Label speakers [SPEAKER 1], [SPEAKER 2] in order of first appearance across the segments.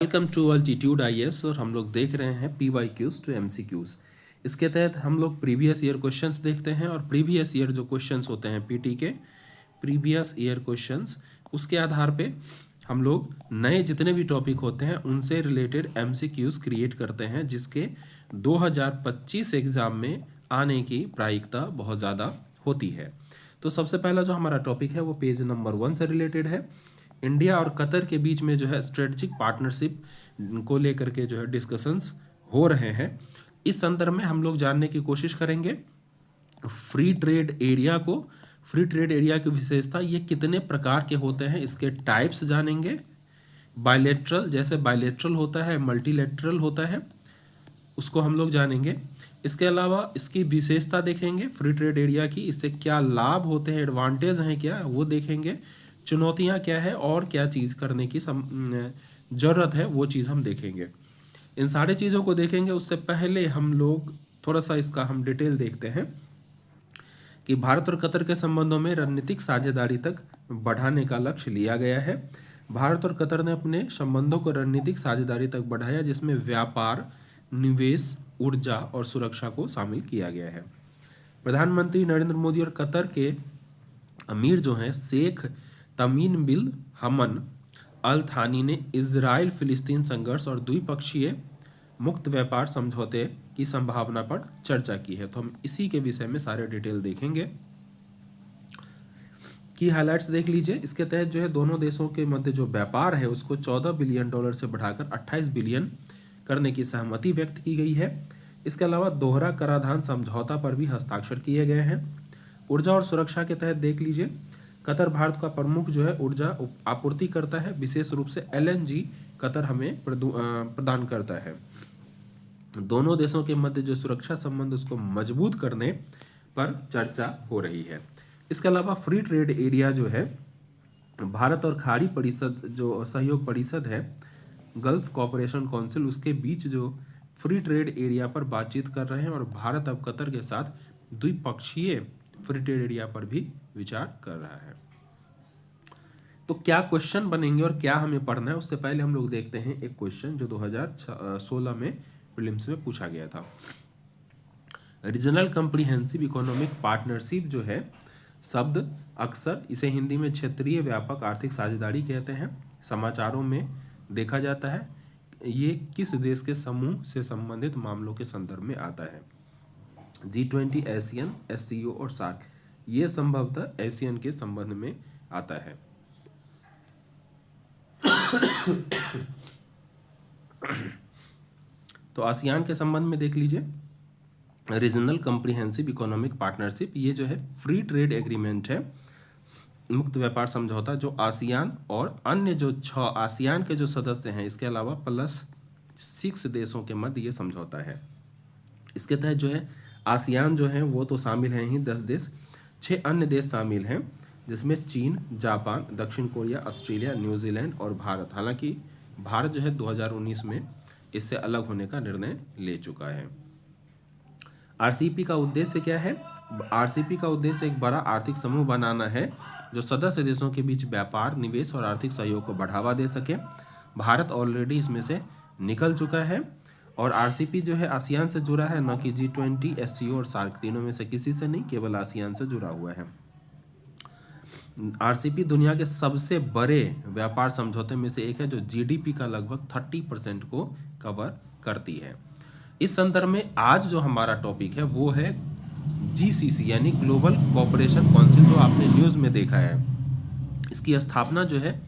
[SPEAKER 1] Welcome to altitude IAS और हम लोग देख रहे हैं PYQs टू MCQs। इसके तहत हम लोग प्रीवियस ईयर क्वेश्चंस देखते हैं और प्रीवियस ईयर जो क्वेश्चंस होते हैं पीटी के प्रीवियस ईयर क्वेश्चंस, उसके आधार पे हम लोग नए जितने भी टॉपिक होते हैं उनसे रिलेटेड MCQs क्रिएट करते हैं, जिसके 2025 एग्ज़ाम में आने की प्रायिकता बहुत ज़्यादा होती है। तो सबसे पहला जो हमारा टॉपिक है वो पेज नंबर 1 से रिलेटेड है। इंडिया और कतर के बीच में जो है स्ट्रेटजिक पार्टनरशिप को लेकर के जो है डिस्कशंस हो रहे हैं। इस संदर्भ में हम लोग जानने की कोशिश करेंगे फ्री ट्रेड एरिया की विशेषता, ये कितने प्रकार के होते हैं, इसके टाइप्स जानेंगे। बायलेटरल, जैसे बायलेटरल होता है, मल्टीलेटरल होता है, उसको हम लोग जानेंगे। इसके अलावा इसकी विशेषता देखेंगे फ्री ट्रेड एरिया की, इससे क्या लाभ होते हैं, एडवांटेज हैं क्या, वो देखेंगे। चुनौतियां क्या है और क्या चीज़ करने की ज़रूरत है, वो चीज़ हम देखेंगे। इन सारी चीज़ों को देखेंगे उससे पहले हम लोग थोड़ा सा इसका हम डिटेल देखते हैं कि भारत और कतर के संबंधों में रणनीतिक साझेदारी तक बढ़ाने का लक्ष्य लिया गया है। भारत और कतर ने अपने संबंधों को रणनीतिक साझेदारी तक बढ़ाया, जिसमें व्यापार, निवेश, ऊर्जा और सुरक्षा को शामिल किया गया है। प्रधानमंत्री नरेंद्र मोदी और कतर के अमीर जो हैं शेख तमीम बिन हमद अल थानी ने इजराइल फिलिस्तीन संघर्ष और द्विपक्षीय मुक्त व्यापार समझौते की संभावना पर चर्चा की है। तो हम इसी के विषय में सारे डिटेल देखेंगे। की हाइलाइट्स देख लीजिए। इसके तहत जो है दोनों देशों के मध्य जो व्यापार है उसको $14 बिलियन से बढ़ाकर 28 बिलियन करने की सहमति व्यक्त की गई है। इसके अलावा दोहरा कराधान समझौता पर भी हस्ताक्षर किए गए हैं। ऊर्जा और सुरक्षा के तहत देख लीजिए, कतर भारत का प्रमुख जो है ऊर्जा आपूर्ति करता है, विशेष रूप से LNG कतर हमें प्रदान करता है। दोनों देशों के मध्य जो सुरक्षा संबंध उसको मजबूत करने पर चर्चा हो रही है। इसके अलावा फ्री ट्रेड एरिया जो है, भारत और खाड़ी परिषद जो सहयोग परिषद है, गल्फ कॉपरेशन काउंसिल, उसके बीच जो फ्री ट्रेड एरिया पर बातचीत कर रहे हैं और भारत अब कतर के साथ द्विपक्षीय फ्री ट्रेड एरिया पर भी विचार कर रहा है। तो क्या क्वेश्चन बनेंगे और क्या हमें पढ़ना है, उससे पहले हम लोग देखते हैं एक क्वेश्चन जो 2016 में प्रीलिम्स में पूछा गया था। रीजनल कॉम्प्रिहेंसिव इकोनॉमिक पार्टनरशिप जो है शब्द, अक्सर इसे हिंदी में क्षेत्रीय व्यापक आर्थिक साझेदारी कहते हैं, समाचारों में देखा जाता है। ये किस देश के समूह से संबंधित मामलों के संदर्भ में आता है? G20, एशियन, SCO और सार्क, ये संभवतः एशियन के संबंध में आता है। तो आसियान के संबंध में देख लीजिए, रीजनल कॉम्प्रिहेंसिव इकोनॉमिक पार्टनरशिप, ये जो है फ्री ट्रेड एग्रीमेंट है, मुक्त व्यापार समझौता, जो आसियान और अन्य जो 6 आसियान के जो सदस्य हैं, इसके अलावा +6 देशों के मध्य ये समझौता है। इसके तहत जो है आसियान जो है वो तो शामिल हैं ही 10 देश, 6 अन्य देश शामिल हैं, जिसमें चीन, जापान, दक्षिण कोरिया, ऑस्ट्रेलिया, न्यूजीलैंड और भारत। हालांकि भारत जो है 2019 में इससे अलग होने का निर्णय ले चुका है। RCEP का उद्देश्य क्या है? RCEP का उद्देश्य एक बड़ा आर्थिक समूह बनाना है जो सदस्य देशों के बीच व्यापार, निवेश और आर्थिक सहयोग को बढ़ावा दे सके। भारत ऑलरेडी इसमें से निकल चुका है और RCEP जो है आसियान से जुड़ा है, न कि G20, SCO और सार्क, तीनों में से किसी से नहीं, केवल आसियान से जुड़ा हुआ है। RCEP दुनिया के सबसे बड़े व्यापार समझौते में से एक है जो GDP का लगभग 30% को कवर करती है। इस संदर्भ में आज जो हमारा टॉपिक है वो है GCC यानी ग्लोबल कोऑपरेशन काउंसिल, जो आपने न्यूज़ में देखा है। इसकी स्थापना जो है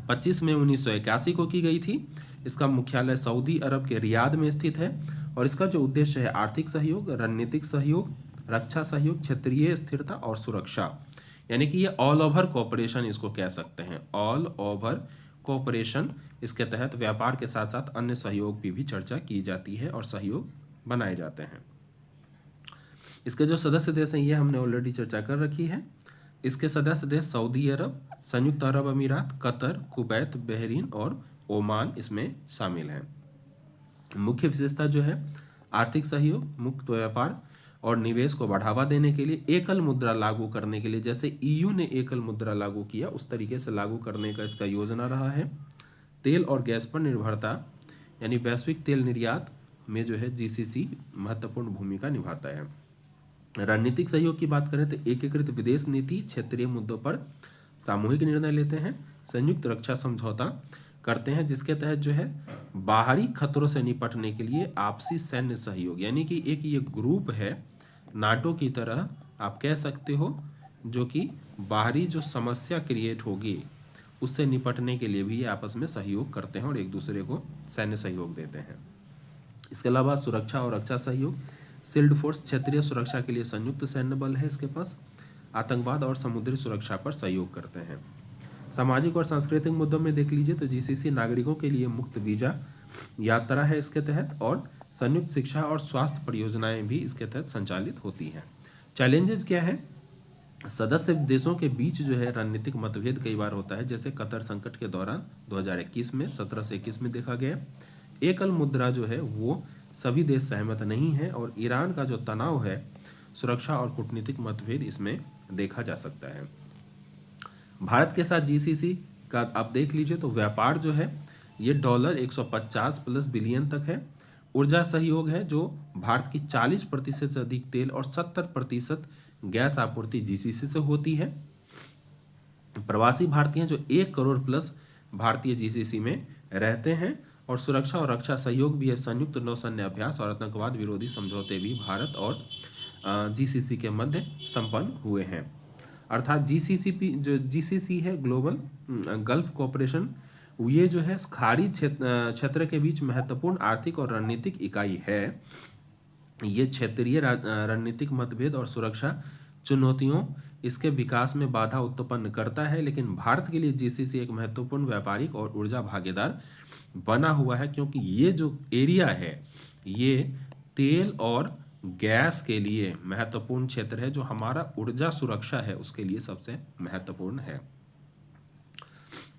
[SPEAKER 1] 25 मई 1981 को की गई थी। इसका मुख्यालय सऊदी अरब के रियाद में स्थित है और इसका जो उद्देश्य है आर्थिक सहयोग, रणनीतिक सहयोग, रक्षा सहयोग, क्षेत्रीय स्थिरता और सुरक्षा, यानी कि ये ऑल ओवर कोऑपरेशन इसको कह सकते हैं, ऑल ओवर कोऑपरेशन। इसके तहत व्यापार के साथ साथ अन्य सहयोग की भी चर्चा की जाती है और सहयोग बनाए जाते हैं। इसके जो सदस्य देश हैं ये हमने ऑलरेडी चर्चा कर रखी है। इसके सदस्य देश सऊदी अरब, संयुक्त अरब अमीरात, कतर, कुवैत, बहरीन और ओमान इसमें शामिल हैं। मुख्य विशेषता जो है आर्थिक सहयोग, मुक्त व्यापार और निवेश को बढ़ावा देने के लिए, एकल मुद्रा लागू करने के लिए, जैसे EU ने एकल मुद्रा लागू किया उस तरीके से लागू करने का इसका योजना रहा है। तेल और गैस पर निर्भरता यानी वैश्विक तेल निर्यात में जो है जीसीसी महत्वपूर्ण भूमिका निभाता है। रणनीतिक सहयोग की बात करें तो एकीकृत विदेश नीति क्षेत्रीय मुद्दों पर सामूहिक निर्णय लेते हैं, संयुक्त रक्षा समझौता करते हैं जिसके तहत जो है बाहरी खतरों से निपटने के लिए आपसी सैन्य सहयोग, यानी कि एक ये ग्रुप है नाटो की तरह आप कह सकते हो, जो कि बाहरी जो समस्या क्रिएट होगी उससे निपटने के लिए भी ये आपस में सहयोग करते हैं और एक दूसरे को सैन्य सहयोग देते हैं। इसके अलावा सुरक्षा और रक्षा सहयोग, शील्ड फोर्स क्षेत्रीय सुरक्षा के लिए संयुक्त सैन्य बल है इसके पास, आतंकवाद और समुद्री सुरक्षा पर सहयोग करते हैं। सामाजिक और सांस्कृतिक मुद्दों में देख लीजिए तो जीसीसी नागरिकों के लिए मुक्त वीजा यात्रा है इसके तहत, और संयुक्त शिक्षा और स्वास्थ्य परियोजनाएं भी इसके तहत संचालित होती हैं। चैलेंजेस क्या है? सदस्य देशों के बीच जो है रणनीतिक मतभेद कई बार होता है, जैसे कतर संकट के दौरान 2021 में 17 से 21 में देखा गया। एकल मुद्रा जो है वो सभी देश सहमत नहीं है, और ईरान का जो तनाव है, सुरक्षा और कूटनीतिक मतभेद इसमें देखा जा सकता है। भारत के साथ जीसीसी का आप देख लीजिए तो व्यापार जो है ये डॉलर 150 प्लस बिलियन तक है। ऊर्जा सहयोग है जो भारत की 40% से अधिक तेल और 70% गैस आपूर्ति जीसीसी से होती है। प्रवासी भारतीय जो 1 करोड़ प्लस भारतीय जीसीसी में रहते हैं, और सुरक्षा और रक्षा सहयोग भी है। संयुक्त नौसैन्य अभ्यास और आतंकवाद विरोधी समझौते भी भारत और जीसीसी के मध्य संपन्न हुए हैं। अर्थात जो जीसीसी है ग्लोबल गल्फ कोऑपरेशन, ये जो है खाड़ी क्षेत्र के बीच महत्वपूर्ण आर्थिक और रणनीतिक इकाई है। ये क्षेत्रीय रणनीतिक मतभेद और सुरक्षा चुनौतियों इसके विकास में बाधा उत्पन्न करता है, लेकिन भारत के लिए जीसीसी एक महत्वपूर्ण व्यापारिक और ऊर्जा भागीदार बना हुआ है, क्योंकि ये जो एरिया है ये तेल और गैस के लिए महत्वपूर्ण क्षेत्र है, जो हमारा ऊर्जा सुरक्षा है उसके लिए सबसे महत्वपूर्ण है।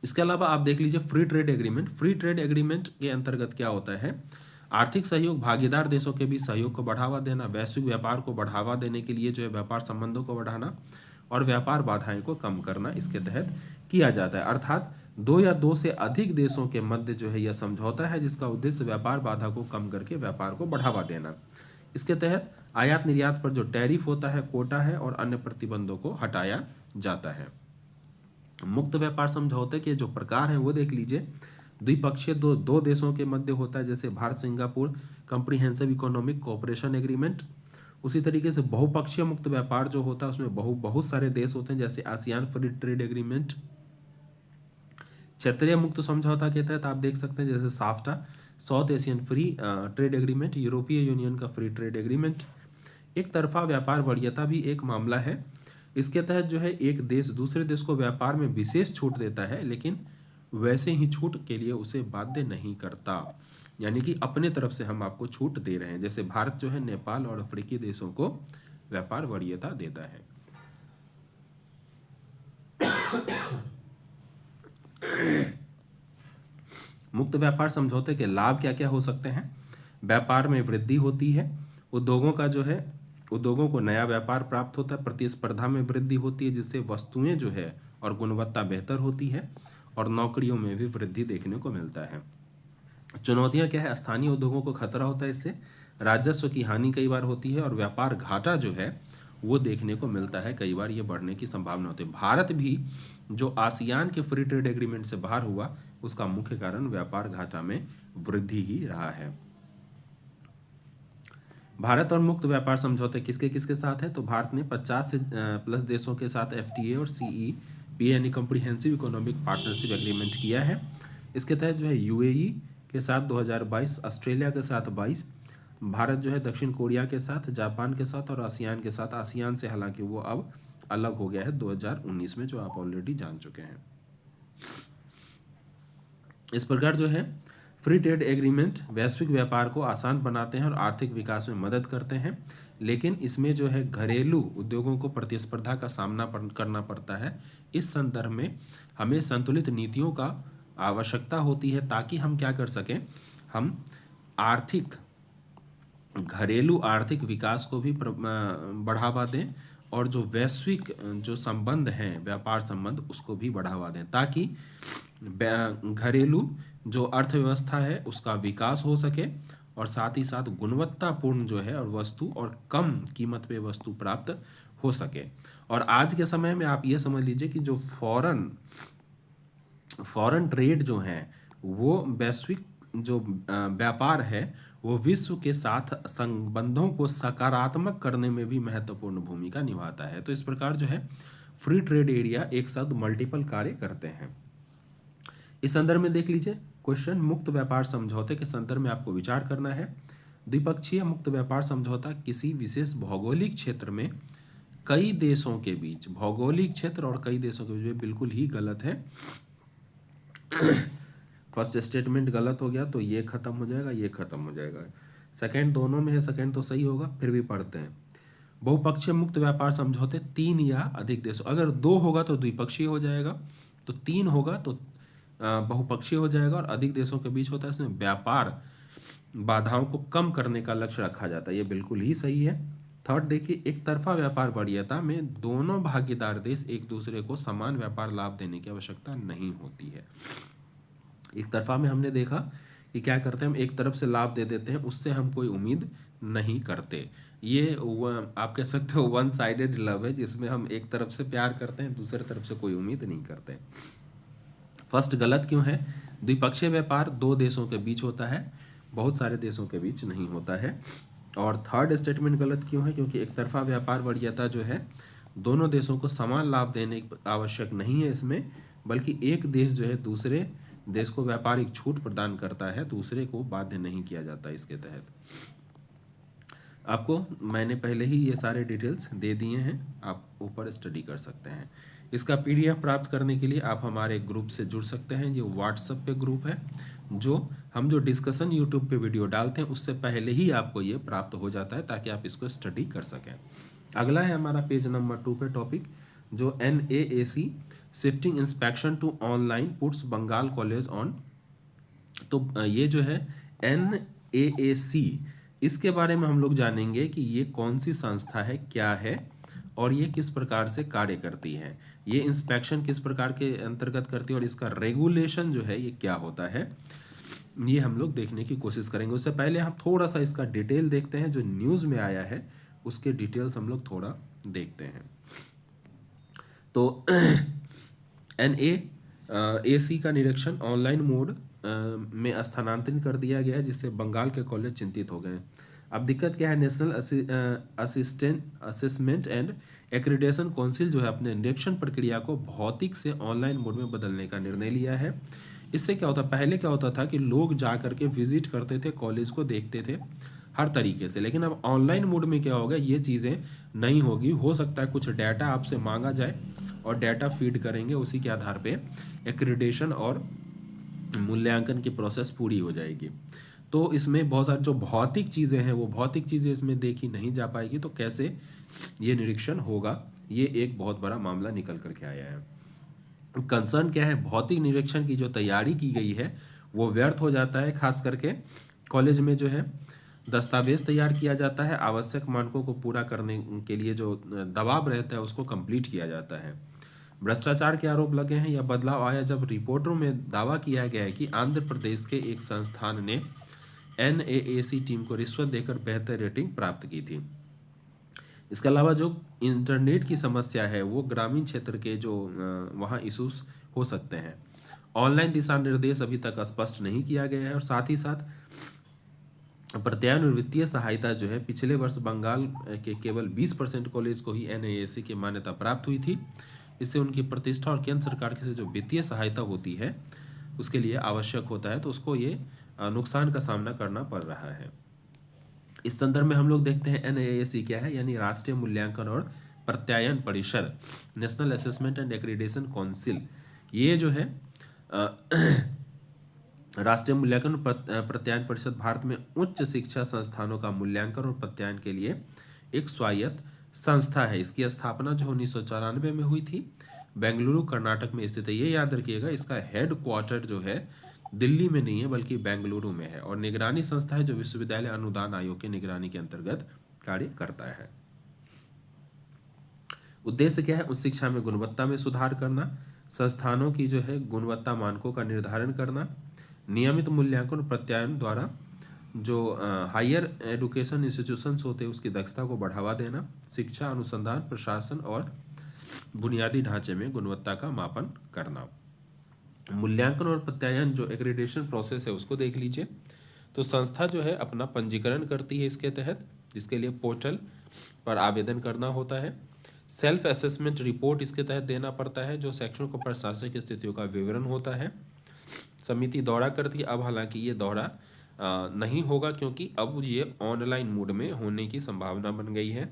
[SPEAKER 1] इसके अलावा आप देख लीजिए free trade agreement. Free trade agreement के अंतर्गत क्या होता है? आर्थिक सहयोग, भागीदार देशों के बीच सहयोग को बढ़ावा देना, वैश्विक व्यापार को बढ़ावा देने के लिए जो है व्यापार संबंधों को बढ़ाना और व्यापार बाधाएं को कम करना इसके तहत किया जाता है। अर्थात 2 या 2 से अधिक देशों के मध्य जो है यह समझौता है, जिसका उद्देश्य व्यापार बाधा को कम करके व्यापार को बढ़ावा देना। इसके तहत आयात निर्यात पर जो टैरिफ होता है, कोटा है और अन्य प्रतिबंधों को हटाया जाता है। मुक्त व्यापार समझौते के जो प्रकार हैं वो देख लीजिए। द्विपक्षीय दो देशों के मध्य होता है, जैसे Bharat Singapore comprehensive economic cooperation agreement. उसी तरीके से बहुपक्षीय मुक्त व्यापार जो होता है उसमें बहुत सारे देश होते हैं, जैसे आसियान फ्री ट्रेड एग्रीमेंट। क्षेत्रीय मुक्त समझौता के तहत आप देख सकते हैं जैसे SAFTA south Asian free trade agreement, यूरोपीय यूनियन का फ्री ट्रेड एग्रीमेंट। एक तरफा व्यापार वरीयता भी एक मामला है। इसके तहत जो है एक देश दूसरे देश को व्यापार में विशेष छूट देता है, लेकिन वैसे ही छूट के लिए उसे बाध्य नहीं करता, यानी कि अपने तरफ से हम आपको छूट दे रहे हैं। जैसे भारत जो है नेपाल और अफ्रीकी देशों को व्यापार वरीयता देता है। मुक्त व्यापार समझौते के लाभ क्या क्या हो सकते हैं? व्यापार में वृद्धि होती है, उद्योगों को नया व्यापार प्राप्त होता है, प्रतिस्पर्धा में वृद्धि होती है जिससे वस्तुएं जो है और गुणवत्ता बेहतर होती है, और नौकरियों में भी वृद्धि देखने को मिलता है। चुनौतियां क्या है? स्थानीय उद्योगों को खतरा होता है, इससे राजस्व की हानि कई बार होती है, और व्यापार घाटा जो है वो देखने को मिलता है, कई बार ये बढ़ने की संभावना होती है। भारत भी जो आसियान के फ्री ट्रेड एग्रीमेंट से बाहर हुआ उसका मुख्य कारण व्यापार घाटा में वृद्धि ही रहा है। भारत और मुक्त व्यापार समझौते किसके किसके साथ है? तो भारत ने 50 से प्लस देशों के साथ एफटीए और सीईपी यानी कॉम्प्रिहेंसिव इकोनॉमिक पार्टनरशिप एग्रीमेंट किया है। इसके तहत जो है यूएई के साथ 2022, ऑस्ट्रेलिया के साथ 22, भारत जो है दक्षिण कोरिया के साथ, जापान के साथ और आसियान के साथ। आसियान से हालांकि वो अब अलग हो गया है 2019 में, जो आप ऑलरेडी जान चुके हैं। इस प्रकार जो है फ्री ट्रेड एग्रीमेंट वैश्विक व्यापार को आसान बनाते हैं और आर्थिक विकास में मदद करते हैं, लेकिन इसमें जो है घरेलू उद्योगों को प्रतिस्पर्धा का सामना करना पड़ता है। इस संदर्भ में हमें संतुलित नीतियों का आवश्यकता होती है, ताकि हम क्या कर सकें, हम घरेलू आर्थिक विकास को भी बढ़ावा दें, और जो वैश्विक जो संबंध हैं व्यापार संबंध उसको भी बढ़ावा दें, ताकि घरेलू जो अर्थव्यवस्था है उसका विकास हो सके और साथ ही साथ गुणवत्तापूर्ण जो है और वस्तु और कम कीमत पे वस्तु प्राप्त हो सके। और आज के समय में आप ये समझ लीजिए कि जो फॉरेन ट्रेड जो है वो वैश्विक जो व्यापार है वो विश्व के साथ संबंधों को सकारात्मक करने में भी महत्वपूर्ण भूमिका निभाता है। तो इस प्रकार जो है फ्री ट्रेड एरिया एक साथ मल्टीपल कार्य करते हैं। इस संदर्भ में देख लीजिए क्वेश्चन, मुक्त व्यापार समझौते के संदर्भ में आपको विचार करना है। द्विपक्षीय मुक्त व्यापार समझौता किसी विशेष भौगोलिक क्षेत्र में कई देशों के बीच, भौगोलिक क्षेत्र और कई देशों के बीच बिल्कुल ही गलत है। फर्स्ट स्टेटमेंट गलत हो गया तो ये खत्म हो जाएगा, ये खत्म हो जाएगा। सेकंड दोनों में है, सेकंड तो सही होगा, फिर भी पढ़ते हैं। बहुपक्षीय मुक्त व्यापार समझौते 3 या अधिक देशों, अगर 2 होगा तो द्विपक्षीय हो जाएगा, तो 3 होगा तो बहुपक्षीय हो जाएगा, और अधिक देशों के बीच होता है इसमें व्यापार बाधाओं को कम करने का लक्ष्य रखा जाता है। ये बिल्कुल ही सही है। थर्ड देखिए, एक तरफा व्यापार वरीयता में दोनों भागीदार देश एक दूसरे को समान व्यापार लाभ देने की आवश्यकता नहीं होती है। एक तरफा में हमने देखा कि क्या करते हैं, हम एक तरफ से लाभ दे देते हैं, उससे हम कोई उम्मीद नहीं करते। ये आप कह सकते हो वन साइडेड लव है, जिसमें हम एक तरफ से प्यार करते हैं, दूसरी तरफ से कोई उम्मीद नहीं करते। फर्स्ट गलत क्यों है? द्विपक्षीय व्यापार 2 देशों के बीच होता है, बहुत सारे देशों के बीच नहीं होता है। और थर्ड स्टेटमेंट गलत क्यों है? क्योंकि एक तरफा व्यापार वरीयता जो है दोनों देशों को समान लाभ देने आवश्यक नहीं है इसमें, बल्कि एक देश जो है दूसरे देश को व्यापारिक छूट प्रदान करता है, दूसरे को बाध्य नहीं किया जाता इसके तहत। आपको मैंने पहले ही ये सारे डिटेल्स दे दिए हैं, आप ऊपर स्टडी कर सकते हैं। इसका पीडीएफ प्राप्त करने के लिए आप हमारे ग्रुप से जुड़ सकते हैं। ये व्हाट्सएप पे ग्रुप है, जो डिस्कशन यूट्यूब पे वीडियो डालते हैं उससे पहले ही आपको ये प्राप्त हो जाता है, ताकि आप इसको स्टडी कर सकें। अगला है हमारा पेज नंबर 2 पे टॉपिक, जो NAAC shifting inspection to online puts Bengal college on. तो ये जो है NAAC, इसके बारे में हम लोग जानेंगे कि ये कौन सी संस्था है, क्या है और ये किस प्रकार से कार्य करती है, ये इंस्पेक्शन किस प्रकार के अंतर्गत करती है और इसका रेगुलेशन जो है ये क्या होता है, ये हम लोग देखने की कोशिश करेंगे। उससे पहले हम थोड़ा सा इसका डिटेल देखते हैं, जो न्यूज़ में आया है उसके डिटेल्स हम लोग थोड़ा देखते हैं। तो NAAC का निरीक्षण ऑनलाइन मोड में स्थानांतरित कर दिया गया है, जिससे बंगाल के कॉलेज चिंतित हो गए। अब दिक्कत क्या है, national assessment and accreditation council जो है अपने निरीक्षण प्रक्रिया को भौतिक से ऑनलाइन मोड में बदलने का निर्णय लिया है। इससे क्या होता, पहले क्या होता था कि लोग जा करके विजिट करते थे, कॉलेज को देखते थे हर तरीके से, लेकिन अब ऑनलाइन मोड में क्या होगा, ये चीज़ें नहीं होगी। हो सकता है कुछ डाटा आपसे मांगा जाए और डाटा फीड करेंगे, उसी के आधार पे एक्रीडेशन और मूल्यांकन की प्रोसेस पूरी हो जाएगी। तो इसमें बहुत सारी जो भौतिक चीज़ें हैं वो भौतिक चीज़ें इसमें देखी नहीं जा पाएगी, तो कैसे ये निरीक्षण होगा, ये एक बहुत बड़ा मामला निकल करके आया है। कंसर्न क्या है, भौतिक निरीक्षण की जो तैयारी की गई है वो व्यर्थ हो जाता है। खास करके कॉलेज में जो है दस्तावेज तैयार किया जाता है, आवश्यक मानकों को पूरा करने के लिए जो दबाव रहता है उसको कंप्लीट किया जाता है। भ्रष्टाचार के आरोप लगे हैं। यह बदलाव आया जब रिपोर्टों में दावा किया गया है कि आंध्र प्रदेश के एक संस्थान ने NAAC टीम को रिश्वत देकर बेहतर रेटिंग प्राप्त की थी। इसके अलावा जो इंटरनेट की समस्या है वो ग्रामीण क्षेत्र के जो वहाँ इशूज हो सकते हैं। ऑनलाइन दिशा निर्देश अभी तक स्पष्ट नहीं किया गया है, और साथ ही साथ प्रत्यायन और वित्तीय सहायता जो है, पिछले वर्ष बंगाल के केवल 20% कॉलेज को ही NAAC की मान्यता प्राप्त हुई थी। इससे उनकी प्रतिष्ठा और केंद्र सरकार की जो वित्तीय सहायता होती है उसके लिए आवश्यक होता है, तो उसको ये नुकसान का सामना करना पड़ रहा है। इस संदर्भ में हम लोग देखते हैं NAAC क्या है, यानी राष्ट्रीय मूल्यांकन और प्रत्यायन परिषद, national assessment and accreditation council. ये जो है राष्ट्रीय मूल्यांकन और प्रत्यायन परिषद भारत में उच्च शिक्षा संस्थानों का मूल्यांकन और प्रत्यायन के लिए एक स्वायत्त संस्था है। इसकी स्थापना जो 1994 में हुई थी, बेंगलुरु कर्नाटक में स्थित है। ये याद रखिएगा, इसका हेड क्वार्टर जो है दिल्ली में नहीं है बल्कि बेंगलुरु में है, और निगरानी संस्था है जो विश्वविद्यालय अनुदान आयोग के निगरानी के अंतर्गत कार्य करता है। उद्देश्य क्या है, उच्च शिक्षा में गुणवत्ता में सुधार करना, संस्थानों की जो है गुणवत्ता मानकों का निर्धारण करना, नियमित मूल्यांकन और प्रत्यायन द्वारा जो हायर एजुकेशन इंस्टीट्यूशंस होते हैं उसकी दक्षता को बढ़ावा देना, शिक्षा, अनुसंधान, प्रशासन और बुनियादी ढांचे में गुणवत्ता का मापन करना। मूल्यांकन और प्रत्यायन जो एक्रेडिटेशन प्रोसेस है उसको देख लीजिए। तो संस्था जो है अपना पंजीकरण करती है इसके तहत, जिसके लिए पोर्टल पर आवेदन करना होता है। सेल्फ असेसमेंट रिपोर्ट इसके तहत देना पड़ता है, जो शैक्षणिक और प्रशासनिक स्थितियों का विवरण होता है। समिति दौरा करती है। अब हालांकि ये दौरा नहीं होगा, क्योंकि अब ये ऑनलाइन मोड में होने की संभावना बन गई है।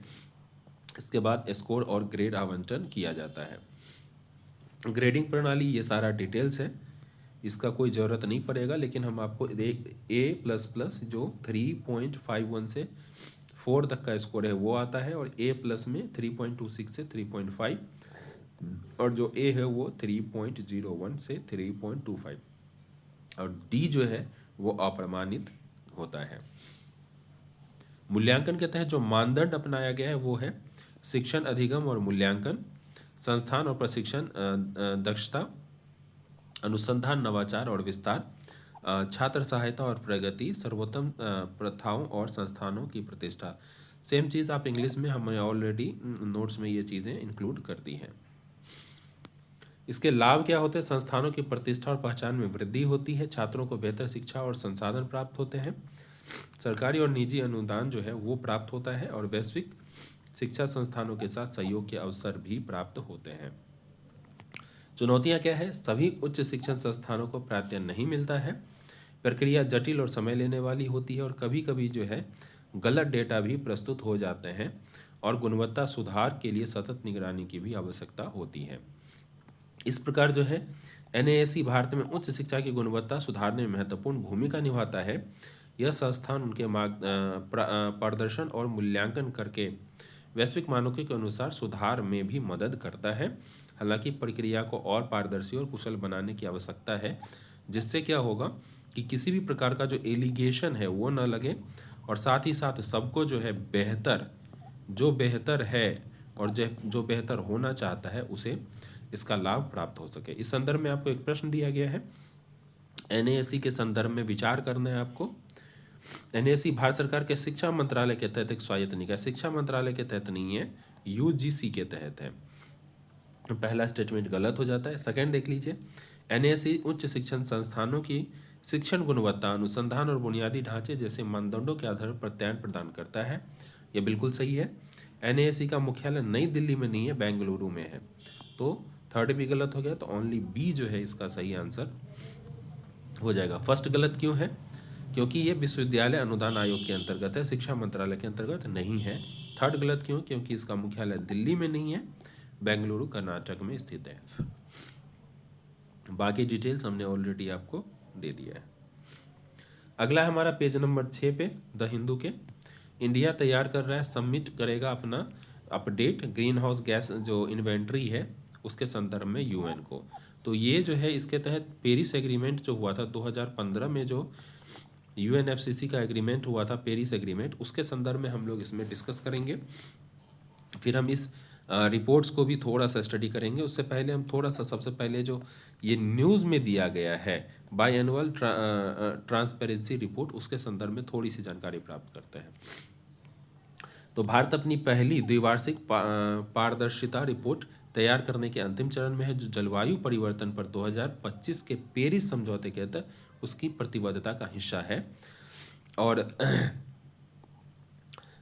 [SPEAKER 1] इसके बाद स्कोर और ग्रेड आवंटन किया जाता है। ग्रेडिंग प्रणाली, ये सारा डिटेल्स है, इसका कोई ज़रूरत नहीं पड़ेगा, लेकिन हम आपको A++ जो 3.51 से 4 तक का स्कोर है वो आता है, और A+ में 3.26 से 3.5, और जो A है वो 3.01 से 3.25, और D जो है वो अप्रमाणित होता है। मूल्यांकन के तहत जो मानदंड अपनाया गया है वो है शिक्षण अधिगम और मूल्यांकन, संस्थान और प्रशिक्षण दक्षता, अनुसंधान, नवाचार और विस्तार, छात्र सहायता और प्रगति, सर्वोत्तम प्रथाओं और संस्थानों की प्रतिष्ठा। सेम चीज़ आप इंग्लिश में, हमने ऑलरेडी नोट्स में ये चीज़ें इंक्लूड कर दी हैं। इसके लाभ क्या होते हैं? संस्थानों की प्रतिष्ठा और पहचान में वृद्धि होती है, छात्रों को बेहतर शिक्षा और संसाधन प्राप्त होते हैं, सरकारी और निजी अनुदान जो है वो प्राप्त होता है, और वैश्विक शिक्षा संस्थानों के साथ सहयोग के अवसर भी प्राप्त होते हैं। चुनौतियां क्या है? सभी उच्च शिक्षण संस्थानों को प्राप्य नहीं मिलता है, प्रक्रिया जटिल और समय लेने वाली होती है, और कभी कभी जो है गलत डेटा भी प्रस्तुत हो जाते हैं, और गुणवत्ता सुधार के लिए सतत निगरानी की भी आवश्यकता होती है। इस प्रकार जो है NASE भारत में उच्च शिक्षा की गुणवत्ता सुधारने में महत्वपूर्ण भूमिका निभाता है। यह संस्थान उनके प्रदर्शन और मूल्यांकन करके वैश्विक मानकों के अनुसार सुधार में भी मदद करता है। हालांकि प्रक्रिया को और पारदर्शी और कुशल बनाने की आवश्यकता है, जिससे क्या होगा कि किसी भी प्रकार का जो एलिगेशन है वो न लगे, और साथ ही साथ सबको जो है जो बेहतर है और जो बेहतर होना चाहता है उसे इसका लाभ प्राप्त हो सके। इस संदर्भ में आपको एक प्रश्न दिया गया है, NASE के संदर्भ में विचार करना है आपको। NASE भारत सरकार के शिक्षा मंत्रालय के तहत एक स्वायत्त निकाय, शिक्षा मंत्रालय के तहत नहीं है, UGC के तहत है। पहला स्टेटमेंट गलत हो जाता है। सेकंड देख लीजिए, NASE उच्च शिक्षण संस्थानों की शिक्षण गुणवत्ता, अनुसंधान और बुनियादी ढांचे जैसे मानदंडों के आधार पर प्रत्यायन प्रदान करता है। यह बिल्कुल सही है। NASE का मुख्यालय नई दिल्ली में नहीं है, बेंगलुरु में है। तो थर्ड भी गलत हो गया, तो ओनली बी जो है इसका सही आंसर हो जाएगा। फर्स्ट गलत क्यों है? क्योंकि ये विश्वविद्यालय अनुदान आयोग के अंतर्गत है, शिक्षा मंत्रालय के अंतर्गत नहीं है। थर्ड गलत क्यों? क्योंकि इसका मुख्यालय दिल्ली में नहीं है, बेंगलुरु कर्नाटक में स्थित है। बाकी डिटेल्स हमने ऑलरेडी आपको दे दिया है। अगला है हमारा पेज नंबर 6 पे, द हिंदू के। इंडिया तैयार कर रहा है, सबमिट करेगा अपना अपडेट ग्रीन हाउस गैस जो इन्वेंट्री है उसके संदर्भ में UN को। तो ये जो है इसके तहत पेरिस एग्रीमेंट जो हुआ था 2015 में, जो UNFCCC का एग्रीमेंट हुआ था, पेरिस एग्रीमेंट, उसके संदर्भ में हम लोग इसमें डिस्कस करेंगे। फिर हम इस रिपोर्ट्स को भी थोड़ा सा स्टडी करेंगे। उससे पहले हम थोड़ा सा, सबसे पहले जो ये न्यूज़ में दिया गया है बाई एनुअल ट्रांसपेरेंसी रिपोर्ट, उसके संदर्भ में थोड़ी सी जानकारी प्राप्त करते हैं। तो भारत अपनी पहली द्विवार्षिक पारदर्शिता रिपोर्ट तैयार करने के अंतिम चरण में है, जो जलवायु परिवर्तन पर 2025 के पेरिस समझौते के तहत उसकी प्रतिबद्धता का हिस्सा है। और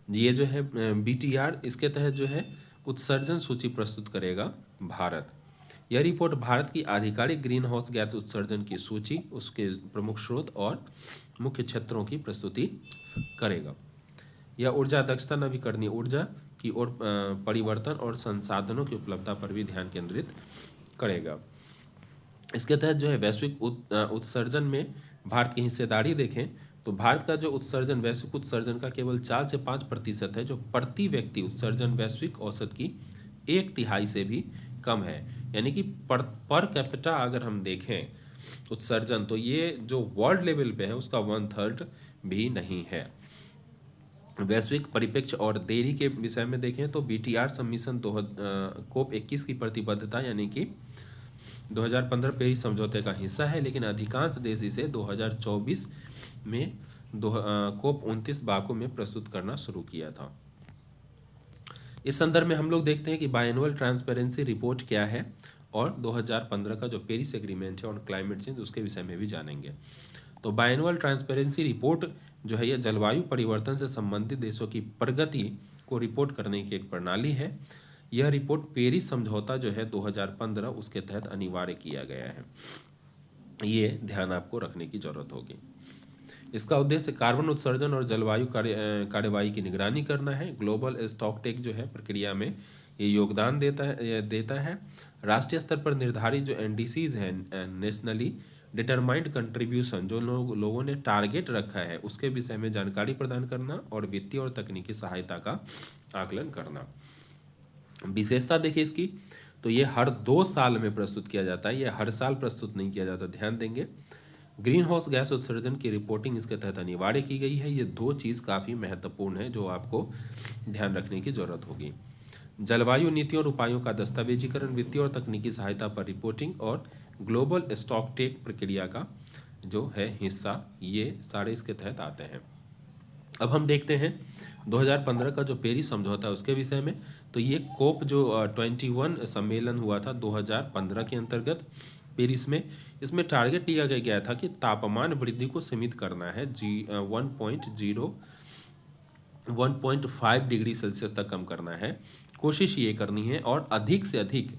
[SPEAKER 1] ये जो है BTR, इसके तहत जो है उत्सर्जन सूची प्रस्तुत करेगा भारत। यह रिपोर्ट भारत की आधिकारिक ग्रीन हाउस गैस उत्सर्जन की सूची, उसके प्रमुख स्रोत और मुख्य क्षेत्रों की प्रस्तुति करेगा। यह ऊर्जा दक्षता, नवीकरणीय ऊर्जा की ओर परिवर्तन और संसाधनों की उपलब्धता पर भी ध्यान केंद्रित करेगा। इसके तहत जो है वैश्विक उत्सर्जन में भारत की हिस्सेदारी देखें तो भारत का जो उत्सर्जन वैश्विक उत्सर्जन का केवल 4 से 5% है, जो प्रति व्यक्ति उत्सर्जन वैश्विक औसत की 1/3 से भी कम है। यानी कि पर कैपिटा अगर हम देखें उत्सर्जन, तो ये जो वर्ल्ड लेवल पे है उसका 1/3 भी नहीं है। वैश्विक परिप्रेक्ष्य और देरी के विषय में देखें तो BTR सबमिशन COP21 की प्रतिबद्धता यानी कि 2015 पेरिस समझौते का हिस्सा है, लेकिन अधिकांश देश इसे 2024 में कोप 29 बाकू में प्रस्तुत करना शुरू किया था। इस संदर्भ में हम लोग देखते हैं कि बायएनुअल ट्रांसपेरेंसी रिपोर्ट क्या है और 2015 का जो पेरिस एग्रीमेंट है और क्लाइमेट चेंज उसके विषय में भी जानेंगे। तो बायएनुअल ट्रांसपेरेंसी रिपोर्ट जो है यह जलवायु परिवर्तन से संबंधित देशों की प्रगति को रिपोर्ट करने की एक प्रणाली है। यह रिपोर्ट पेरिस समझौता जो है 2015 उसके तहत अनिवार्य किया गया है। ये ध्यान आपको रखने की जरूरत होगी। इसका उद्देश्य कार्बन उत्सर्जन और जलवायु कार्यवाही की निगरानी करना है। ग्लोबल स्टॉकटेक जो है प्रक्रिया में ये योगदान देता है। राष्ट्रीय स्तर पर निर्धारित जो एनडीसीज हैं, नेशनली डिटरमाइंड कंट्रीब्यूशन, जो लोगों ने टारगेट रखा है उसके विषय में जानकारी प्रदान करना और वित्तीय और तकनीकी सहायता का आकलन करना। विशेषता देखिए इसकी, तो ये हर 2 साल में प्रस्तुत किया जाता है, ये हर साल प्रस्तुत नहीं किया जाता, ध्यान देंगे। ग्रीन हाउस गैस उत्सर्जन की रिपोर्टिंग इसके तहत अनिवार्य की गई है। ये 2 चीज़ काफ़ी महत्वपूर्ण है जो आपको ध्यान रखने की जरूरत होगी। जलवायु नीतियों और उपायों का दस्तावेजीकरण, वित्तीय और तकनीकी सहायता पर रिपोर्टिंग और ग्लोबल स्टॉकटेक प्रक्रिया का जो है हिस्सा, ये सारे इसके तहत आते हैं। अब हम देखते हैं 2015 का जो पेरिस समझौता है उसके विषय में। तो ये कोप जो 21 सम्मेलन हुआ था 2015 के अंतर्गत पेरिस में, इसमें टारगेट लिया गया था कि तापमान वृद्धि को सीमित करना है, 1.5 डिग्री सेल्सियस तक कम करना है, कोशिश ये करनी है, और अधिक से अधिक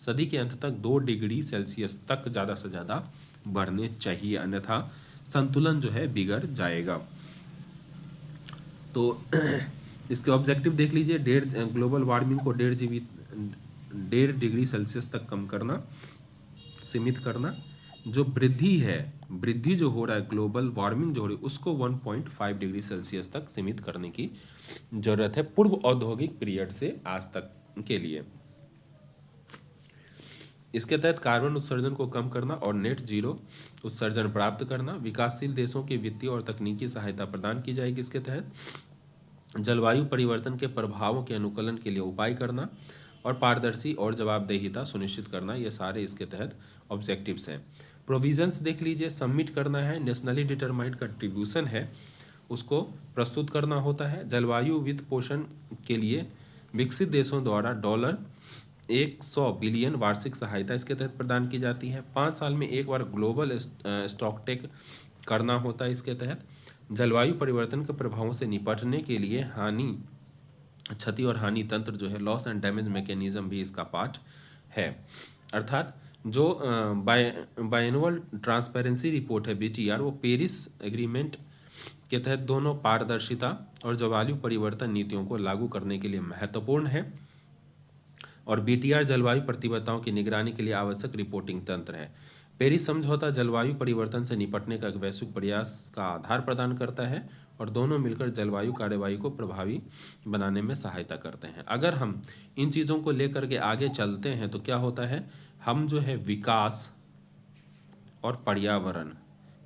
[SPEAKER 1] सदी के अंत तक 2 डिग्री सेल्सियस तक ज़्यादा से ज़्यादा बढ़ने चाहिए, अन्यथा संतुलन जो है बिगड़ जाएगा। तो इसके ऑब्जेक्टिव देख लीजिए, ग्लोबल वार्मिंग को 1.5 डिग्री सेल्सियस तक कम करना, सीमित करना, जो वृद्धि जो हो रहा है, ग्लोबल वार्मिंग जो हो रही है उसको 1.5 डिग्री सेल्सियस तक सीमित करने की जरूरत है पूर्व औद्योगिक पीरियड से आज तक के लिए। इसके तहत कार्बन उत्सर्जन को कम करना और नेट जीरो उत्सर्जन प्राप्त करना, विकासशील देशों की वित्तीय और तकनीकी सहायता प्रदान की जाएगी। इसके तहत जलवायु परिवर्तन के प्रभावों के अनुकूलन के लिए उपाय करना और पारदर्शी और जवाबदेहिता सुनिश्चित करना, ये सारे इसके तहत ऑब्जेक्टिव्स हैं। प्रोविजंस देख लीजिए, सबमिट करना है, नेशनली डिटरमाइंड कंट्रीब्यूशन है उसको प्रस्तुत करना होता है। जलवायु वित्त पोषण के लिए विकसित देशों द्वारा $100 बिलियन वार्षिक सहायता इसके तहत प्रदान की जाती है। 5 साल में एक बार ग्लोबल स्टॉकटेक करना होता है। इसके तहत जलवायु परिवर्तन के प्रभावों से निपटने के लिए क्षति और हानि तंत्र जो है, लॉस एंड डैमेज मैकेनिज्म भी इसका पार्ट है। अर्थात जो बायएनुअल ट्रांसपेरेंसी रिपोर्ट है BTR, वो पेरिस एग्रीमेंट के तहत दोनों पारदर्शिता और जलवायु परिवर्तन नीतियों को लागू करने के लिए महत्वपूर्ण है, और BTR जलवायु प्रतिबद्धताओं की निगरानी के लिए आवश्यक रिपोर्टिंग तंत्र है। पेरिस समझौता जलवायु परिवर्तन से निपटने का एक वैश्विक प्रयास का आधार प्रदान करता है और दोनों मिलकर जलवायु कार्यवाही को प्रभावी बनाने में सहायता करते हैं। अगर हम इन चीज़ों को लेकर के आगे चलते हैं तो क्या होता है, हम जो है विकास और पर्यावरण,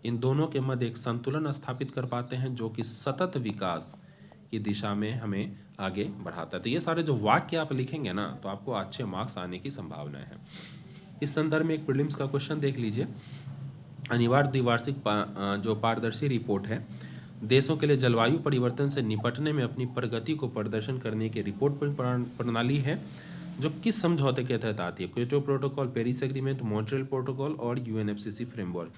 [SPEAKER 1] इन दोनों के मध्य एक संतुलन स्थापित कर पाते हैं जो कि सतत विकास की दिशा में हमें आगे बढ़ाता है। तो ये सारे जो वाक्य आप लिखेंगे ना, तो आपको अच्छे मार्क्स आने की संभावना है। इस संदर्भ में एक प्रीलिम्स का क्वेश्चन देख लीजिए। अनिवार्य द्विवार्षिक जो पारदर्शी रिपोर्ट है, देशों के लिए जलवायु परिवर्तन से निपटने में अपनी प्रगति को प्रदर्शन करने की रिपोर्ट प्रणाली है, जो किस समझौते के तहत आती है, Kyoto protocol, Paris agreement, Montreal protocol और UNFCCC फ्रेमवर्क।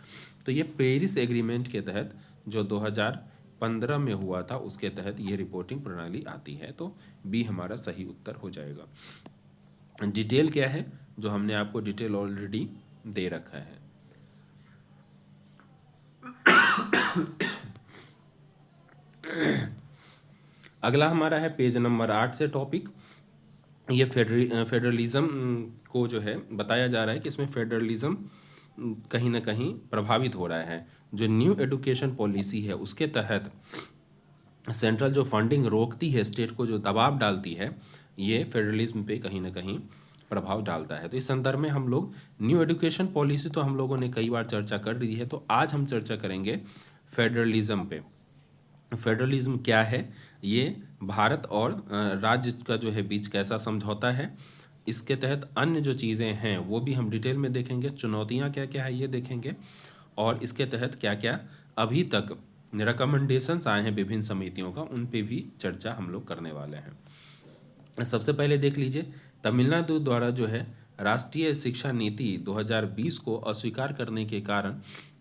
[SPEAKER 1] तो ये पेरिस एग्रीमेंट के तहत जो 2015 में हुआ था उसके तहत ये रिपोर्टिंग प्रणाली आती है। तो बी हमारा सही उत्तर हो जाएगा। डिटेल क्या है, जो हमने आपको डिटेल ऑलरेडी दे रखा है। अगला हमारा है पेज नंबर 8 से टॉपिक। ये फेडरलिज्म को जो है बताया जा रहा है कि इसमें फेडरलिज्म कहीं ना कहीं प्रभावित हो रहा है। जो न्यू एजुकेशन पॉलिसी है उसके तहत सेंट्रल जो फंडिंग रोकती है, स्टेट को जो दबाव डालती है, ये फेडरलिज्म पे कहीं ना कहीं प्रभाव डालता है। तो इस संदर्भ में हम लोग न्यू एजुकेशन पॉलिसी तो हम लोगों ने कई बार चर्चा कर ली है, तो आज हम चर्चा करेंगे फेडरलिज्म पे। फेडरलिज्म क्या है, ये भारत और राज्य का जो है बीच कैसा समझौता है, इसके तहत अन्य जो चीज़ें हैं वो भी हम डिटेल में देखेंगे, चुनौतियाँ क्या क्या है ये देखेंगे, और इसके तहत क्या क्या अभी तक रिकमेंडेशंस आए हैं विभिन्न समितियों का, उन पे भी चर्चा हम लोग करने वाले हैं। सबसे पहले देख लीजिए, तमिलनाडु द्वारा जो है राष्ट्रीय शिक्षा नीति 2020 को अस्वीकार करने के कारण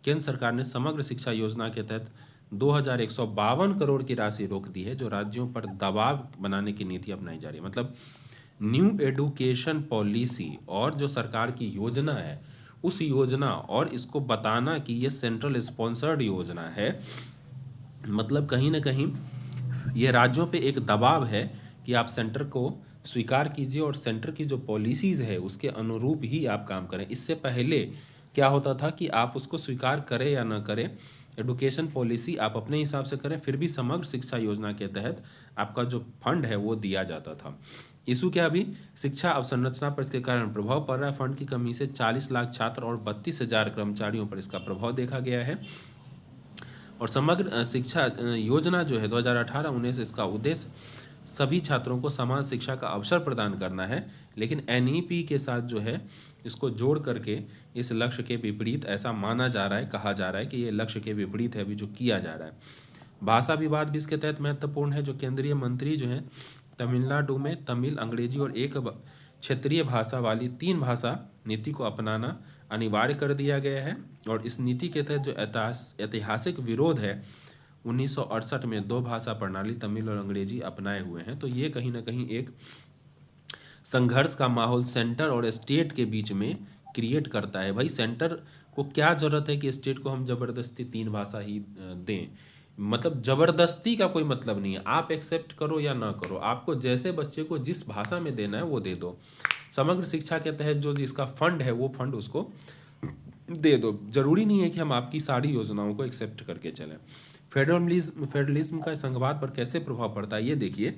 [SPEAKER 1] केंद्र सरकार ने समग्र शिक्षा योजना के तहत 2152 करोड़ की राशि रोक दी है, जो राज्यों पर दबाव बनाने की नीति अपनाई जा रही है। मतलब न्यू एडुकेशन पॉलिसी और जो सरकार की योजना है उस योजना और इसको बताना कि ये सेंट्रल स्पॉन्सर्ड योजना है, मतलब कहीं ना कहीं ये राज्यों पे एक दबाव है कि आप सेंटर को स्वीकार कीजिए और सेंटर की जो पॉलिसीज़ है उसके अनुरूप ही आप काम करें। इससे पहले क्या होता था कि आप उसको स्वीकार करें या ना करें, एडुकेशन पॉलिसी आप अपने हिसाब से करें, फिर भी समग्र शिक्षा योजना के तहत आपका जो फंड है वो दिया जाता था। इशू क्या, अभी शिक्षा अवसंरचना पर इसके कारण प्रभाव पड़ रहा है। फंड की कमी से 40 लाख छात्र और 32,000 कर्मचारियों पर इसका प्रभाव देखा गया है। और समग्र शिक्षा योजना जो है 2018-19 इसका उद्देश्य सभी छात्रों को समान शिक्षा का अवसर प्रदान करना है, लेकिन एनईपी के साथ जो है इसको जोड़ करके इस लक्ष्य के विपरीत ऐसा माना जा रहा है, कहा जा रहा है कि ये लक्ष्य के विपरीत है अभी जो किया जा रहा है। भाषा विवाद भी इसके तहत महत्वपूर्ण है। जो केंद्रीय मंत्री जो है तमिलनाडु में तमिल, अंग्रेजी और एक क्षेत्रीय भाषा वाली 3 भाषा नीति को अपनाना अनिवार्य कर दिया गया है। और इस नीति के तहत जो ऐतिहासिक विरोध है 1968 में 2 भाषा प्रणाली तमिल और अंग्रेजी अपनाए हुए हैं, तो ये कहीं ना कहीं एक संघर्ष का माहौल सेंटर और स्टेट के बीच में क्रिएट करता है। भाई सेंटर को क्या जरूरत है कि स्टेट को हम जबरदस्ती 3 भाषा ही दें, मतलब जबरदस्ती का कोई मतलब नहीं है, आप एक्सेप्ट करो या ना करो, आपको जैसे बच्चे को जिस भाषा में देना है वो दे दो। समग्र शिक्षा के तहत जो जिसका फंड है वो फंड उसको दे दो, जरूरी नहीं है कि हम आपकी सारी योजनाओं को एक्सेप्ट करके चलें। फेडरलिज्म का संघवाद पर कैसे प्रभाव पड़ता है ये देखिए,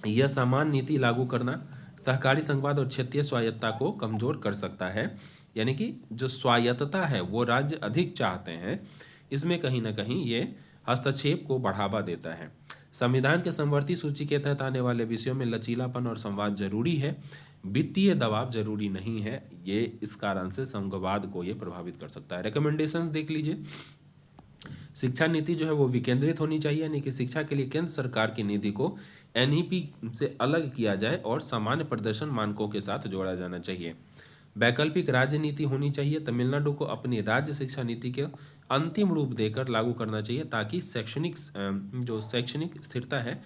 [SPEAKER 1] यह समान नीति लागू करना सहकारी संघवाद और क्षेत्रीय स्वायत्तता को कमजोर कर सकता है, यानी कि जो स्वायत्तता है वो राज्य अधिक चाहते हैं, इसमें कहीं ना कहीं ये हस्तक्षेप को बढ़ावा देता है। संविधान के समवर्ती सूची के तहत आने वाले विषयों में लचीलापन और संवाद जरूरी है, वित्तीय दबाव जरूरी नहीं है, ये इस कारण से संघवाद को ये प्रभावित कर सकता है। रिकमेंडेशंस देख लीजिए, शिक्षा नीति जो है वो विकेंद्रित होनी चाहिए, यानी कि शिक्षा के लिए केंद्र सरकार की नीति को एनईपी से अलग किया जाए और सामान्य प्रदर्शन मानकों के साथ जोड़ा जाना चाहिए। वैकल्पिक राज्य नीति होनी चाहिए, तमिलनाडु को अपनी राज्य शिक्षा नीति के अंतिम रूप देकर लागू करना चाहिए ताकि शैक्षणिक स्थिरता है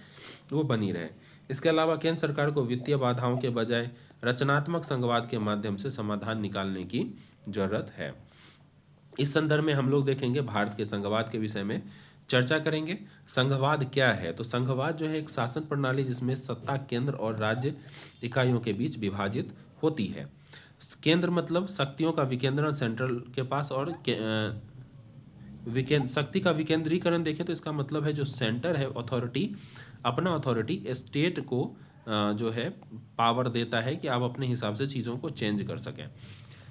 [SPEAKER 1] वो बनी रहे। इसके अलावा केंद्र सरकार को वित्तीय बाधाओं के बजाय रचनात्मक संघवाद के माध्यम से समाधान निकालने की जरूरत है। इस संदर्भ में हम लोग देखेंगे भारत के संघवाद के विषय में चर्चा करेंगे। संघवाद क्या है, तो संघवाद जो है एक शासन प्रणाली जिसमें सत्ता केंद्र और राज्य इकाइयों के बीच विभाजित होती है। केंद्र मतलब शक्तियों का विकेंद्रण सेंट्रल के पास, और शक्ति का विकेंद्रीकरण देखें तो इसका मतलब है जो सेंटर है अथॉरिटी, अपना अथॉरिटी स्टेट को जो है पावर देता है कि आप अपने हिसाब से चीज़ों को चेंज कर सकें।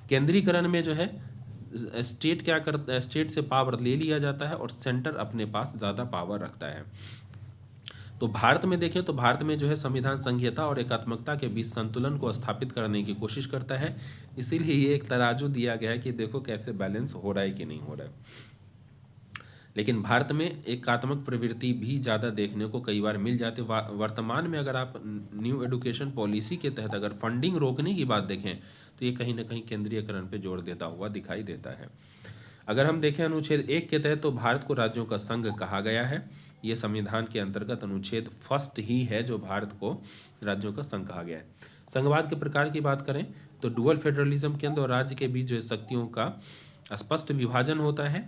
[SPEAKER 1] केंद्रीकरण में जो है स्टेट क्या करता है, स्टेट से पावर ले लिया जाता है और सेंटर अपने पास ज़्यादा पावर रखता है। तो भारत में देखें तो भारत में जो है संविधान संघीयता और एकात्मकता के बीच संतुलन को स्थापित करने की कोशिश करता है, इसीलिए ये एक तराजू दिया गया है कि देखो कैसे बैलेंस हो रहा है कि नहीं हो रहा है। लेकिन भारत में एकात्मक प्रवृत्ति भी ज़्यादा देखने को कई बार मिल जाती है। वर्तमान में अगर आप न्यू एडुकेशन पॉलिसी के तहत अगर फंडिंग रोकने की बात देखें तो ये कहीं ना कहीं केंद्रीयकरण पे जोर देता हुआ दिखाई देता है। अगर हम देखें अनुच्छेद 1 के तहत तो भारत को राज्यों का संघ कहा गया है, ये संविधान के अंतर्गत अनुच्छेद फर्स्ट ही है जो भारत को राज्यों का संघ कहा गया है। संघवाद के प्रकार की बात करें तो डुअल फेडरलिज्म, केंद्र और राज्य के बीच जो शक्तियों का स्पष्ट विभाजन होता है।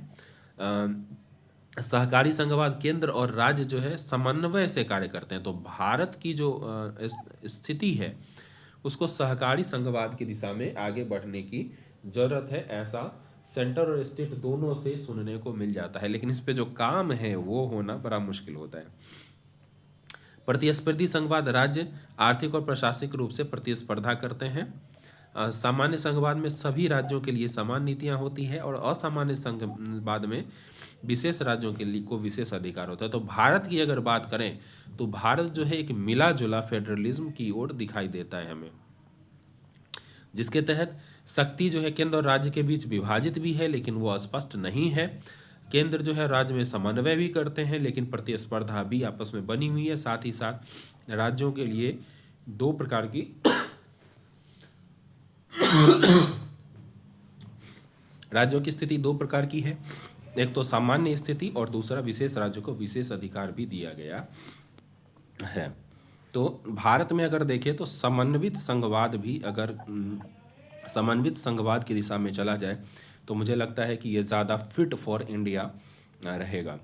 [SPEAKER 1] सहकारी संघवाद, केंद्र और राज्य जो है समन्वय से कार्य करते हैं। तो भारत की जो स्थिति है उसको सहकारी संघवाद की दिशा में आगे बढ़ने की जरूरत है, ऐसा सेंटर और स्टेट दोनों से सुनने को मिल जाता है, लेकिन इस पे जो काम है वो होना बड़ा मुश्किल होता है। प्रतिस्पर्धी संघवाद, राज्य आर्थिक और प्रशासनिक रूप से प्रतिस्पर्धा करते हैं। सामान्य संघवाद में सभी राज्यों के लिए समान नीतियां होती है और असामान्य संघवाद में विशेष राज्यों के लिए को विशेष अधिकार होता है। तो भारत की अगर बात करें तो भारत जो है एक मिला जुला फेडरलिज्म की ओर दिखाई देता है हमें। जिसके तहत शक्ति जो है केंद्र और राज्य के बीच विभाजित भी है लेकिन वो अस्पष्ट नहीं है। केंद्र जो है राज्य में समन्वय भी करते हैं लेकिन प्रतिस्पर्धा भी आपस में बनी हुई है। साथ ही साथ राज्यों के लिए दो प्रकार की राज्यों की स्थिति दो प्रकार की है, एक तो सामान्य स्थिति और दूसरा विशेष राज्यों को विशेष अधिकार भी दिया गया है। तो भारत में अगर देखें तो समन्वित संघवाद भी अगर समन्वित संघवाद की दिशा में चला जाए तो मुझे लगता है कि ये ज़्यादा फिट फॉर इंडिया रहेगा।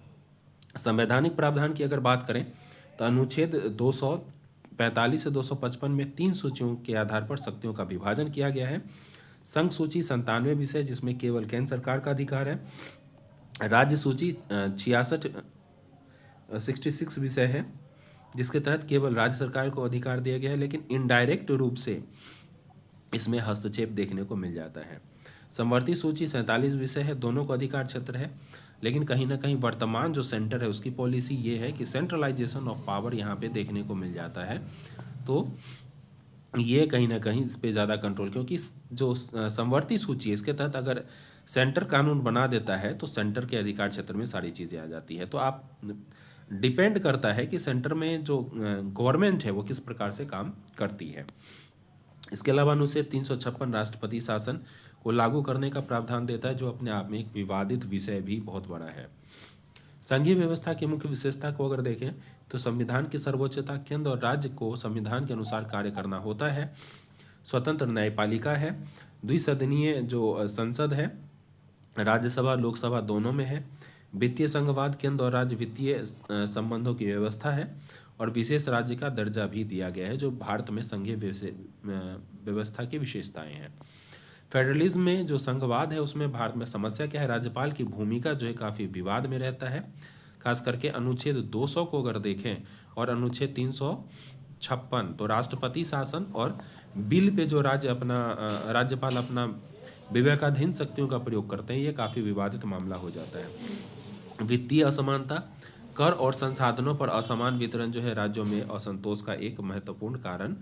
[SPEAKER 1] संवैधानिक प्रावधान की अगर बात करें तो अनुच्छेद 245 से 255 में 3 सूचियों के आधार पर शक्तियों का विभाजन किया गया है। संघ सूची 97 विषय जिसमें केवल केंद्र सरकार का अधिकार है। राज्य सूची 66 विषय है जिसके तहत केवल राज्य सरकार को अधिकार दिया गया है लेकिन इनडायरेक्ट रूप से इसमें हस्तक्षेप देखने को मिल जाता है। समवर्ती सूची 47 विषय है, दोनों को अधिकार क्षेत्र है लेकिन कहीं ना कहीं वर्तमान जो सेंटर है उसकी पॉलिसी ये है कि सेंट्रलाइजेशन ऑफ पावर यहाँ पे देखने को मिल जाता है। तो ये कहीं ना कहीं इस पे ज़्यादा कंट्रोल, क्योंकि जो समवर्ती सूची है इसके तहत अगर सेंटर कानून बना देता है तो सेंटर के अधिकार क्षेत्र में सारी चीज़ें आ जाती है। तो आप डिपेंड करता है कि सेंटर में जो गवर्नमेंट है वो किस प्रकार से काम करती है। इसके अलावा अनुच्छेद 356 राष्ट्रपति शासन को लागू करने का प्रावधान देता है जो अपने आप में एक विवादित विषय भी बहुत बड़ा है। संघीय व्यवस्था की मुख्य विशेषता को अगर देखें तो संविधान की सर्वोच्चता, केंद्र और राज्य को संविधान के अनुसार कार्य करना होता है। स्वतंत्र न्यायपालिका है। द्विसदनीय जो संसद है, राज्यसभा लोकसभा दोनों में है। वित्तीय संघवाद, केंद्र और राज्य वित्तीय संबंधों की व्यवस्था है और विशेष राज्य का दर्जा भी दिया गया है जो भारत में संघीय व्यवस्था की विशेषताएं हैं। फेडरलिज्म में जो संघवाद है उसमें भारत में समस्या क्या है, राज्यपाल की भूमिका जो है काफ़ी विवाद में रहता है। खास करके अनुच्छेद 200 को अगर देखें और अनुच्छेद 356 तो राष्ट्रपति शासन और बिल पे जो राज्यपाल अपना विवेकाधीन शक्तियों का प्रयोग करते हैं, ये काफ़ी विवादित मामला हो जाता है। वित्तीय असमानता, कर और संसाधनों पर असमान वितरण जो है राज्यों में असंतोष का एक महत्वपूर्ण कारण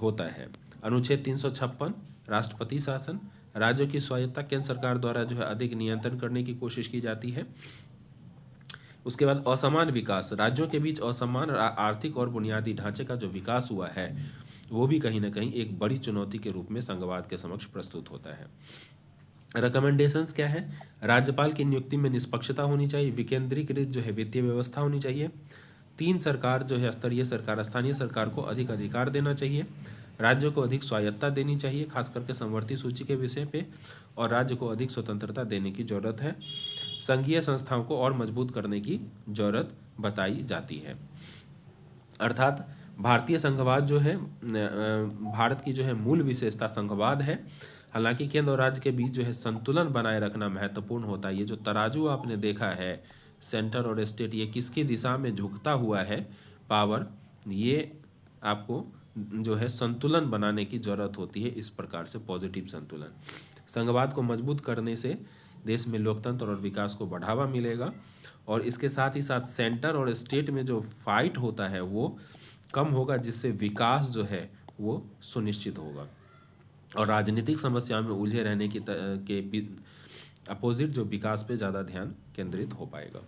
[SPEAKER 1] होता है। अनुच्छेद 356 राष्ट्रपति शासन, राज्यों की स्वायत्तता, केंद्र सरकार द्वारा जो है अधिक नियंत्रण करने की कोशिश की जाती है। उसके बाद असमान विकास, राज्यों के बीच असमान आर्थिक और बुनियादी ढांचे का जो विकास हुआ है वो भी कहीं ना कहीं एक बड़ी चुनौती के रूप में संघवाद के समक्ष प्रस्तुत होता है। रिकमेंडेशंस क्या है, राज्यपाल की नियुक्ति में निष्पक्षता होनी चाहिए, विकेंद्रीकृत जो है वित्तीय व्यवस्था होनी चाहिए, 3 सरकार जो है स्तरीय सरकार, स्थानीय सरकार को अधिक अधिकार देना चाहिए, राज्यों को अधिक स्वायत्तता देनी चाहिए खास करके समवर्ती सूची के विषय पे, और राज्य को अधिक स्वतंत्रता देने की जरूरत है। संघीय संस्थाओं को और मजबूत करने की जरूरत बताई जाती है। अर्थात भारतीय संघवाद जो है भारत की जो है मूल विशेषता संघवाद है। हालांकि केंद्र और राज्य के बीच जो है संतुलन बनाए रखना महत्वपूर्ण होता है। ये जो तराजू आपने देखा है सेंटर और स्टेट, ये किसकी दिशा में झुकता हुआ है पावर, ये आपको जो है संतुलन बनाने की जरूरत होती है, इस प्रकार से पॉजिटिव संतुलन। संघवाद को मजबूत करने से देश में लोकतंत्र और विकास को बढ़ावा मिलेगा और इसके साथ ही साथ सेंटर और स्टेट में जो फाइट होता है वो कम होगा, जिससे विकास जो है वो सुनिश्चित होगा और राजनीतिक समस्याओं में उलझे रहने के अपोजिट जो विकास पे ज़्यादा ध्यान केंद्रित हो पाएगा।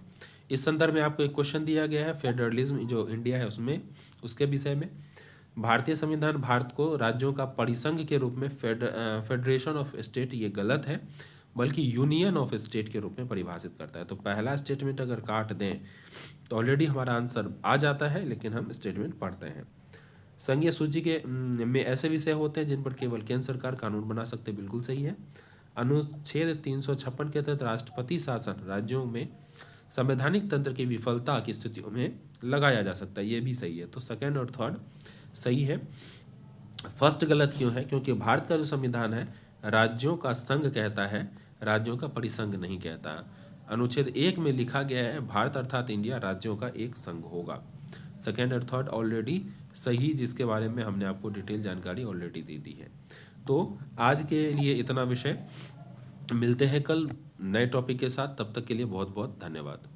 [SPEAKER 1] इस संदर्भ में आपको एक क्वेश्चन दिया गया है, फेडरलिज्म जो इंडिया है उसमें उसके विषय में भारतीय संविधान भारत को राज्यों का परिसंघ के रूप में फेडरेशन ऑफ स्टेट, ये गलत है, बल्कि यूनियन ऑफ स्टेट के रूप में परिभाषित करता है। तो पहला स्टेटमेंट अगर काट दें तो ऑलरेडी हमारा आंसर आ जाता है, लेकिन हम स्टेटमेंट पढ़ते हैं। संघीय सूची के में ऐसे विषय होते हैं जिन पर केवल केंद्र सरकार कानून बना सकते हैं, बिल्कुल सही है। अनुच्छेद 356 के तहत राष्ट्रपति शासन राज्यों में संवैधानिक तंत्र की विफलता की स्थितियों में लगाया जा सकता है, ये भी सही है। तो सेकंड और थर्ड सही है। फर्स्ट गलत क्यों है, क्योंकि भारत का जो संविधान है राज्यों का संघ कहता है, राज्यों का परिसंघ नहीं कहता। अनुच्छेद 1 में लिखा गया है भारत अर्थात इंडिया राज्यों का एक संघ होगा। सेकेंड और थर्ड ऑलरेडी सही, जिसके बारे में हमने आपको डिटेल जानकारी ऑलरेडी दे दी है। तो आज के लिए इतना विषय, मिलते हैं कल नए टॉपिक के साथ, तब तक के लिए बहुत बहुत धन्यवाद।